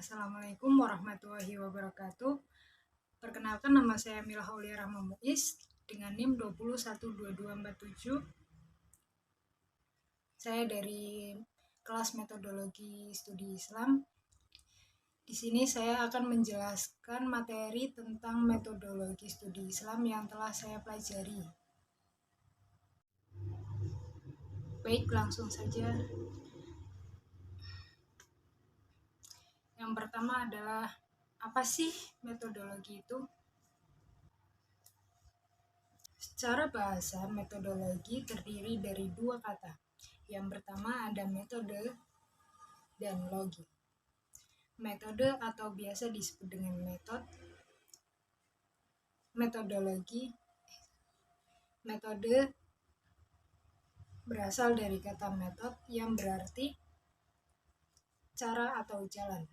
Assalamualaikum warahmatullahi wabarakatuh. Perkenalkan, nama saya Mila Aulia Rahma Muiz dengan NIM 2012247. Saya dari kelas metodologi studi Islam. Di sini saya akan menjelaskan materi tentang metodologi studi Islam yang telah saya pelajari. Baik, langsung saja. Yang pertama adalah, apa sih metodologi itu? Secara bahasa, metodologi terdiri dari dua kata. Yang pertama ada metode dan logi. Metode atau biasa disebut dengan metode berasal dari kata metod yang berarti cara atau jalan.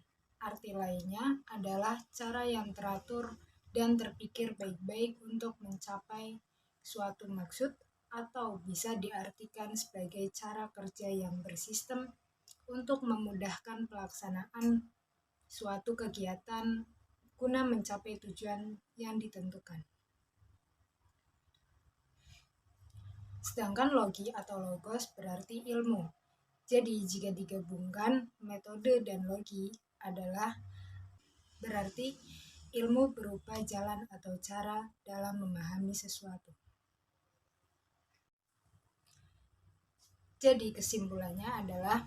Arti lainnya adalah cara yang teratur dan terpikir baik-baik untuk mencapai suatu maksud, atau bisa diartikan sebagai cara kerja yang bersistem untuk memudahkan pelaksanaan suatu kegiatan guna mencapai tujuan yang ditentukan. Sedangkan logi atau logos berarti ilmu. Jadi jika digabungkan, metode dan logi adalah berarti ilmu berupa jalan atau cara dalam memahami sesuatu. Jadi kesimpulannya adalah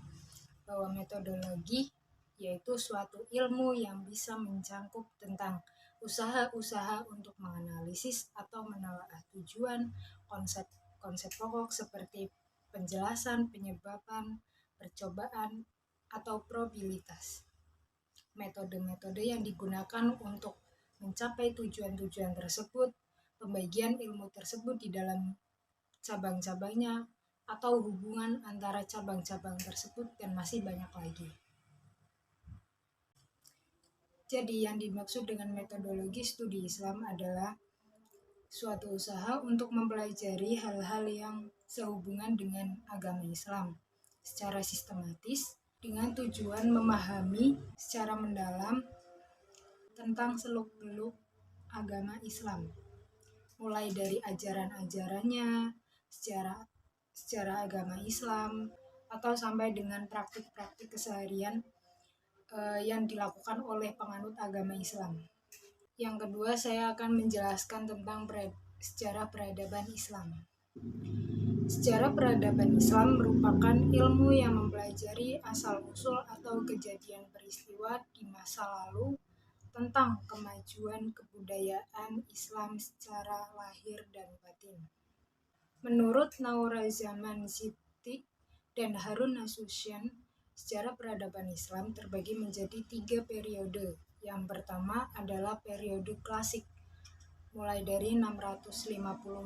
bahwa metodologi yaitu suatu ilmu yang bisa mencakup tentang usaha-usaha untuk menganalisis atau menelaah tujuan, konsep pokok seperti penjelasan, penyebaban, percobaan, atau probabilitas. Metode-metode yang digunakan untuk mencapai tujuan-tujuan tersebut, pembagian ilmu tersebut di dalam cabang-cabangnya, atau hubungan antara cabang-cabang tersebut, dan masih banyak lagi. Jadi yang dimaksud dengan metodologi studi Islam adalah suatu usaha untuk mempelajari hal-hal yang sehubungan dengan agama Islam secara sistematis dengan tujuan memahami secara mendalam tentang seluk-beluk agama Islam, mulai dari ajaran-ajarannya, secara agama Islam, atau sampai dengan praktik-praktik keseharian yang dilakukan oleh penganut agama Islam. Yang kedua, saya akan menjelaskan tentang sejarah peradaban Islam. Sejarah peradaban Islam merupakan ilmu yang mempelajari asal-usul atau kejadian peristiwa di masa lalu tentang kemajuan kebudayaan Islam secara lahir dan batin. Menurut Naurazaman Siddiq dan Harun Nasution, sejarah peradaban Islam terbagi menjadi 3 periode. Yang pertama adalah periode klasik, mulai dari 650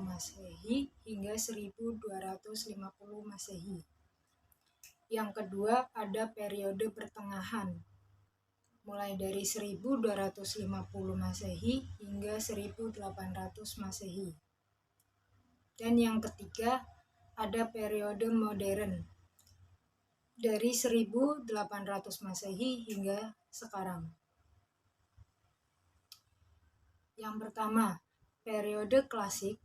Masehi hingga 1250 Masehi. Yang kedua ada periode pertengahan, mulai dari 1250 Masehi hingga 1800 Masehi. Dan yang ketiga ada periode modern, dari 1800 Masehi hingga sekarang. Yang pertama, periode klasik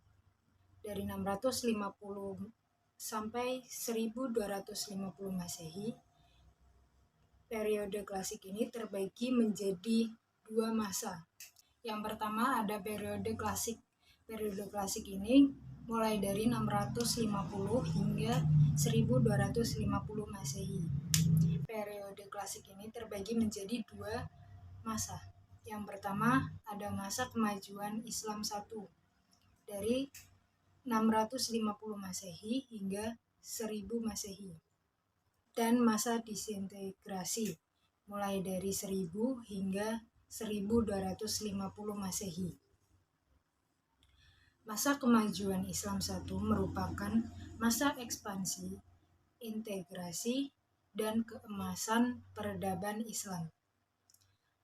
dari 650 sampai 1250 Masehi. Periode klasik ini terbagi menjadi 2 masa. Yang pertama ada periode klasik. Periode klasik ini mulai dari 650 hingga 1250 Masehi. Periode klasik ini terbagi menjadi 2 masa. Yang pertama ada masa kemajuan Islam 1 dari 650 Masehi hingga 1000 Masehi. Dan masa disintegrasi mulai dari 1000 hingga 1250 Masehi. Masa kemajuan Islam 1 merupakan masa ekspansi, integrasi, dan keemasan peradaban Islam.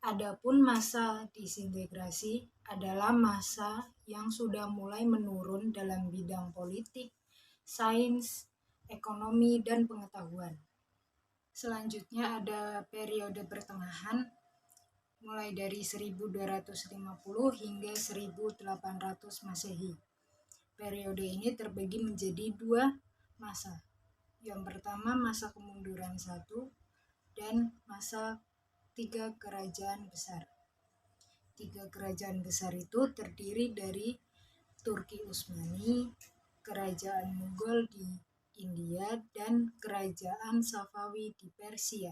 Adapun masa disintegrasi adalah masa yang sudah mulai menurun dalam bidang politik, sains, ekonomi, dan pengetahuan. Selanjutnya ada periode pertengahan mulai dari 1250 hingga 1800 Masehi. Periode ini terbagi menjadi dua masa. Yang pertama masa kemunduran 1 dan masa 3 kerajaan besar. 3 kerajaan besar itu terdiri dari Turki Utsmani, kerajaan Mughal di India, dan kerajaan Safawi di Persia.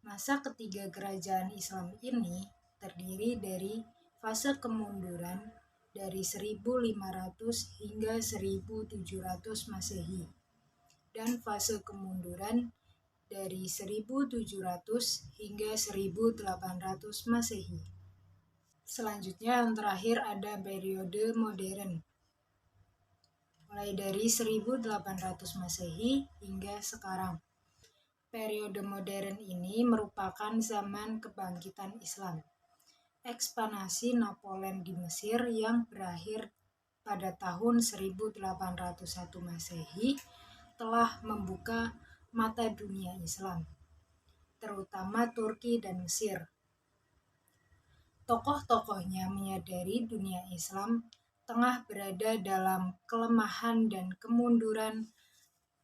Masa ketiga kerajaan Islam ini terdiri dari fase kemunduran dari 1500 hingga 1700 Masehi dan fase kemunduran dari 1700 hingga 1800 Masehi. Selanjutnya yang terakhir ada periode modern, mulai dari 1800 Masehi hingga sekarang. Periode modern ini merupakan zaman kebangkitan Islam. Ekspansi Napoleon di Mesir yang berakhir pada tahun 1801 Masehi telah membuka mata dunia Islam, terutama Turki dan Mesir. Tokoh-tokohnya menyadari dunia Islam tengah berada dalam kelemahan dan kemunduran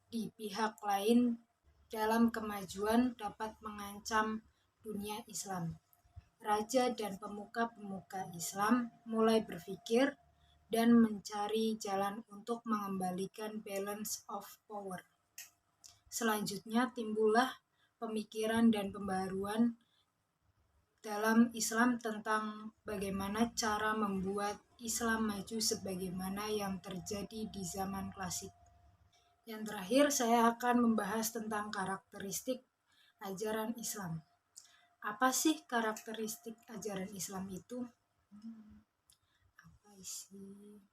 di pihak lain dalam kemajuan dapat mengancam dunia Islam. Raja dan pemuka-pemuka Islam mulai berpikir dan mencari jalan untuk mengembalikan balance of power. Selanjutnya timbullah pemikiran dan pembaharuan dalam Islam tentang bagaimana cara membuat Islam maju sebagaimana yang terjadi di zaman klasik. Yang terakhir saya akan membahas tentang karakteristik ajaran Islam. Apa sih karakteristik ajaran Islam itu? Apa sih?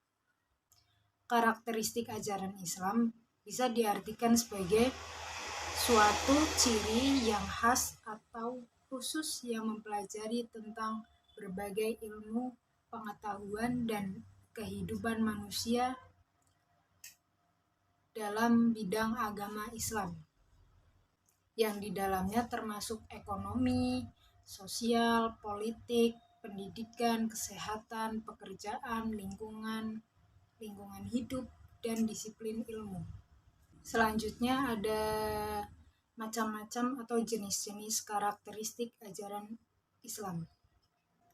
Karakteristik ajaran Islam bisa diartikan sebagai suatu ciri yang khas atau khusus yang mempelajari tentang berbagai ilmu, pengetahuan, dan kehidupan manusia dalam bidang agama Islam, yang di dalamnya termasuk ekonomi, sosial, politik, pendidikan, kesehatan, pekerjaan, lingkungan hidup, dan disiplin ilmu. Selanjutnya ada macam-macam atau jenis-jenis karakteristik ajaran Islam.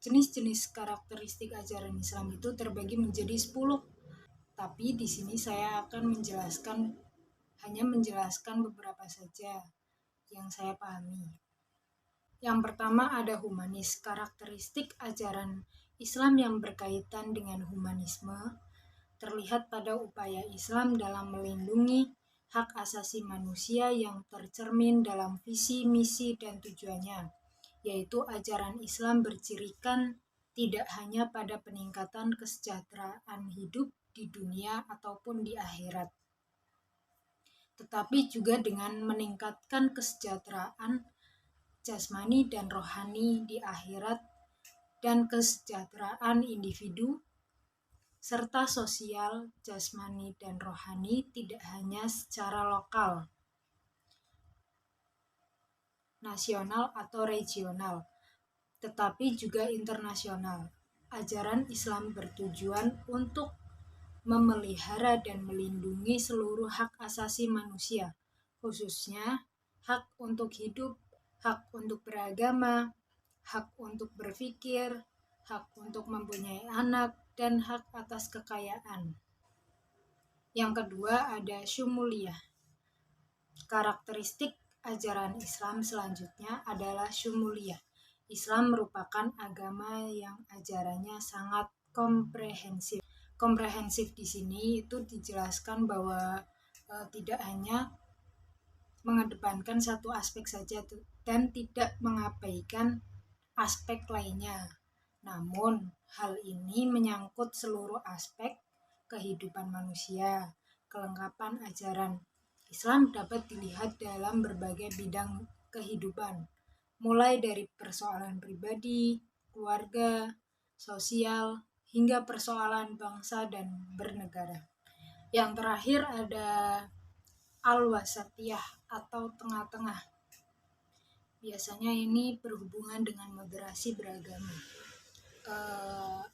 Jenis-jenis karakteristik ajaran Islam itu terbagi menjadi 10. Tapi di sini saya akan hanya menjelaskan beberapa saja yang saya pahami. Yang pertama ada humanis. Karakteristik ajaran Islam yang berkaitan dengan humanisme terlihat pada upaya Islam dalam melindungi hak asasi manusia yang tercermin dalam visi, misi, dan tujuannya, yaitu ajaran Islam bercirikan tidak hanya pada peningkatan kesejahteraan hidup di dunia ataupun di akhirat, tetapi juga dengan meningkatkan kesejahteraan jasmani dan rohani di akhirat dan kesejahteraan individu serta sosial, jasmani, dan rohani tidak hanya secara lokal, nasional, atau regional, tetapi juga internasional. Ajaran Islam bertujuan untuk memelihara dan melindungi seluruh hak asasi manusia, khususnya hak untuk hidup, hak untuk beragama, hak untuk berpikir, hak untuk mempunyai anak, dan hak atas kekayaan. Yang kedua ada syumuliyah. Karakteristik ajaran Islam selanjutnya adalah syumuliyah. Islam merupakan agama yang ajarannya sangat komprehensif. Komprehensif di sini itu dijelaskan bahwa tidak hanya mengedepankan satu aspek saja dan tidak mengabaikan aspek lainnya. Namun, hal ini menyangkut seluruh aspek kehidupan manusia. Kelengkapan ajaran Islam dapat dilihat dalam berbagai bidang kehidupan, mulai dari persoalan pribadi, keluarga, sosial, hingga persoalan bangsa dan bernegara. Yang terakhir ada al-wasatiyah atau tengah-tengah. biasanya ini berhubungan dengan moderasi beragama.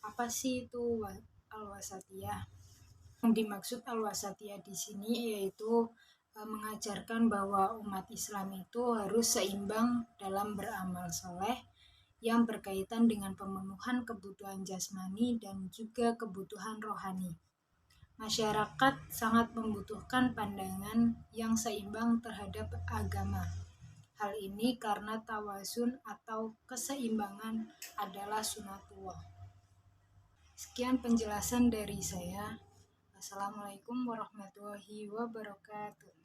Apa sih itu al-wasatiyah? Yang dimaksud al-wasatiyah di sini yaitu mengajarkan bahwa umat Islam itu harus seimbang dalam beramal soleh yang berkaitan dengan pemenuhan kebutuhan jasmani dan juga kebutuhan rohani. Masyarakat sangat membutuhkan pandangan yang seimbang terhadap agama. Hal ini karena tawazun atau keseimbangan adalah sunatullah. Sekian penjelasan dari saya. Assalamualaikum warahmatullahi wabarakatuh.